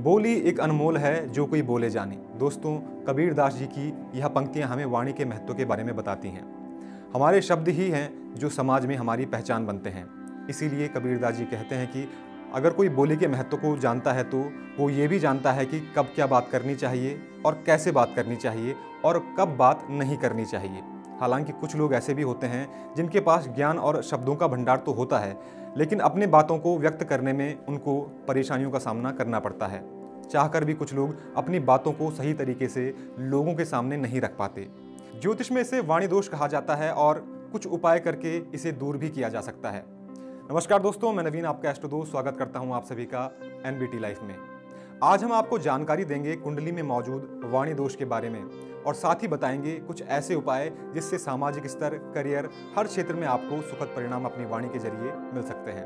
बोली एक अनमोल है जो कोई बोले जानी। दोस्तों, कबीर दास जी की यह पंक्तियां हमें वाणी के महत्व के बारे में बताती हैं। हमारे शब्द ही हैं जो समाज में हमारी पहचान बनते हैं। इसीलिए कबीर दास जी कहते हैं कि अगर कोई बोली के महत्व को जानता है तो वो ये भी जानता है कि कब क्या बात करनी चाहिए और कैसे बात करनी चाहिए और कब बात नहीं करनी चाहिए। हालांकि कुछ लोग ऐसे भी होते हैं जिनके पास ज्ञान और शब्दों का भंडार तो होता है, लेकिन अपनी बातों को व्यक्त करने में उनको परेशानियों का सामना करना पड़ता है। चाहकर भी कुछ लोग अपनी बातों को सही तरीके से लोगों के सामने नहीं रख पाते। ज्योतिष में इसे वाणी दोष कहा जाता है और कुछ उपाय करके इसे दूर भी किया जा सकता है। नमस्कार दोस्तों, मैं नवीन आपका एस्ट्रो दोस्त स्वागत करता हूं आप सभी का एनबीटी लाइफ में। आज हम आपको जानकारी देंगे कुंडली में मौजूद वाणी दोष के बारे में और साथ ही बताएंगे कुछ ऐसे उपाय जिससे सामाजिक स्तर, करियर, हर क्षेत्र में आपको सुखद परिणाम अपनी वाणी के जरिए मिल सकते हैं।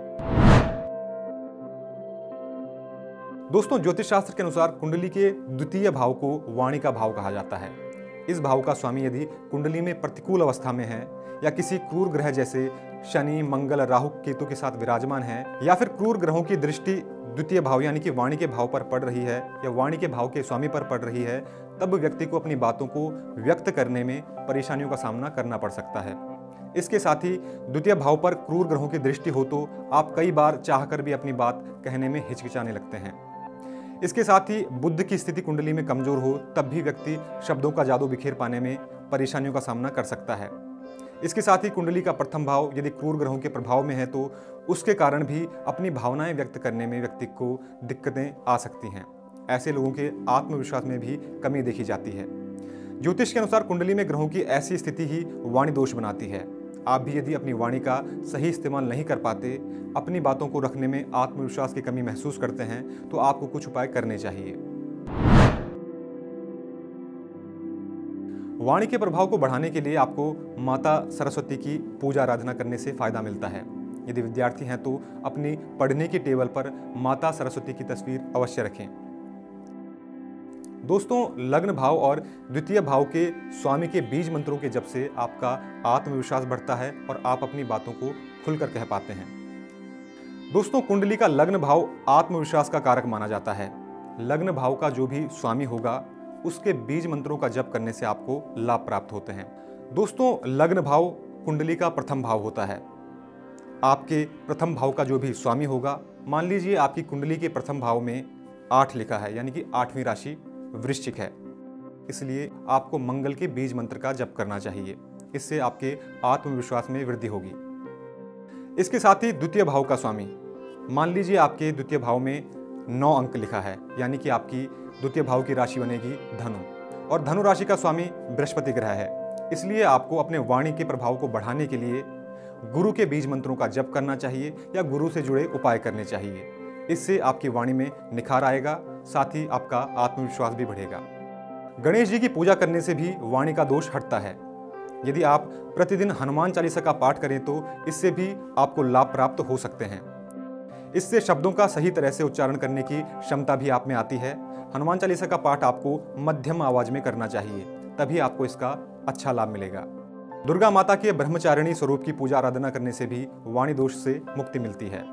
दोस्तों, ज्योतिष शास्त्र के अनुसार कुंडली के द्वितीय भाव को वाणी का भाव कहा जाता है। इस भाव का स्वामी यदि कुंडली में प्रतिकूल अवस्था में है या किसी क्रूर ग्रह जैसे शनि, मंगल, राहु, केतु के साथ विराजमान है या फिर क्रूर ग्रहों की दृष्टि द्वितीय भाव यानी कि वाणी के भाव पर पड़ रही है या वाणी के भाव के स्वामी पर पड़ रही है, तब व्यक्ति को अपनी बातों को व्यक्त करने में परेशानियों का सामना करना पड़ सकता है। इसके साथ ही द्वितीय भाव पर क्रूर ग्रहों की दृष्टि हो तो आप कई बार चाहकर भी अपनी बात कहने में हिचकिचाने लगते हैं। इसके साथ ही बुध की स्थिति कुंडली में कमजोर हो तब भी व्यक्ति शब्दों का जादू बिखेर पाने में परेशानियों का सामना कर सकता है। इसके साथ ही कुंडली का प्रथम भाव यदि क्रूर ग्रहों के प्रभाव में है तो उसके कारण भी अपनी भावनाएं व्यक्त करने में व्यक्ति को दिक्कतें आ सकती हैं। ऐसे लोगों के आत्मविश्वास में भी कमी देखी जाती है। ज्योतिष के अनुसार कुंडली में ग्रहों की ऐसी स्थिति ही वाणी दोष बनाती है। आप भी यदि अपनी वाणी का सही इस्तेमाल नहीं कर पाते, अपनी बातों को रखने में आत्मविश्वास की कमी महसूस करते हैं, तो आपको कुछ उपाय करने चाहिए। वाणी के प्रभाव को बढ़ाने के लिए आपको माता सरस्वती की पूजा आराधना करने से फायदा मिलता है। यदि विद्यार्थी हैं तो अपनी पढ़ने की टेबल पर माता सरस्वती की तस्वीर अवश्य रखें। दोस्तों, लग्न भाव और द्वितीय भाव के स्वामी के बीज मंत्रों के जप से आपका आत्मविश्वास बढ़ता है और आप अपनी बातों को खुलकर कह पाते हैं। दोस्तों, कुंडली का लग्न भाव आत्मविश्वास का कारक माना जाता है। लग्न भाव का जो भी स्वामी होगा उसके बीज मंत्रों का जप करने से आपको लाभ प्राप्त होते हैं। दोस्तों, लग्न भाव कुंडली का प्रथम भाव होता है। आपके प्रथम भाव का जो भी स्वामी होगा, मान लीजिए आपकी कुंडली के प्रथम भाव में 8 लिखा है यानी कि 8वीं राशि वृश्चिक है, इसलिए आपको मंगल के बीज मंत्र का जप करना चाहिए। इससे आपके आत्मविश्वास में वृद्धि होगी। इसके साथ ही द्वितीय भाव का स्वामी, मान लीजिए आपके द्वितीय भाव में 9 अंक लिखा है यानी कि आपकी द्वितीय भाव की राशि बनेगी धनु और धनु राशि का स्वामी बृहस्पति ग्रह है। इसलिए आपको अपने वाणी के प्रभाव को बढ़ाने के लिए गुरु के बीज मंत्रों का जप करना चाहिए या गुरु से जुड़े उपाय करने चाहिए। इससे आपकी वाणी में निखार आएगा, साथ ही आपका आत्मविश्वास भी बढ़ेगा। गणेश जी की पूजा करने से भी वाणी का दोष हटता है। यदि आप प्रतिदिन हनुमान चालीसा का पाठ करें तो इससे भी आपको लाभ प्राप्त हो सकते हैं। इससे शब्दों का सही तरह से उच्चारण करने की क्षमता भी आप में आती है। हनुमान चालीसा का पाठ आपको मध्यम आवाज में करना चाहिए, तभी आपको इसका अच्छा लाभ मिलेगा। दुर्गा माता के ब्रह्मचारिणी स्वरूप की पूजा आराधना करने से भी वाणी दोष से मुक्ति मिलती है।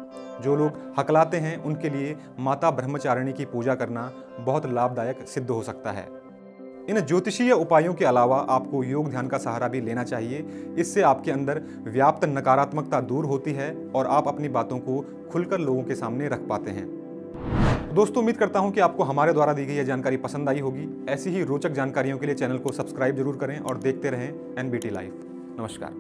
जो लोग हकलाते हैं उनके लिए माता ब्रह्मचारिणी की पूजा करना बहुत लाभदायक सिद्ध हो सकता है। इन ज्योतिषीय उपायों के अलावा आपको योग ध्यान का सहारा भी लेना चाहिए। इससे आपके अंदर व्याप्त नकारात्मकता दूर होती है और आप अपनी बातों को खुलकर लोगों के सामने रख पाते हैं। दोस्तों, उम्मीद करता हूं कि आपको हमारे द्वारा दी गई यह जानकारी पसंद आई होगी। ऐसी ही रोचक जानकारियों के लिए चैनल को सब्सक्राइब जरूर करें और देखते रहें एनबीटी लाइव। नमस्कार।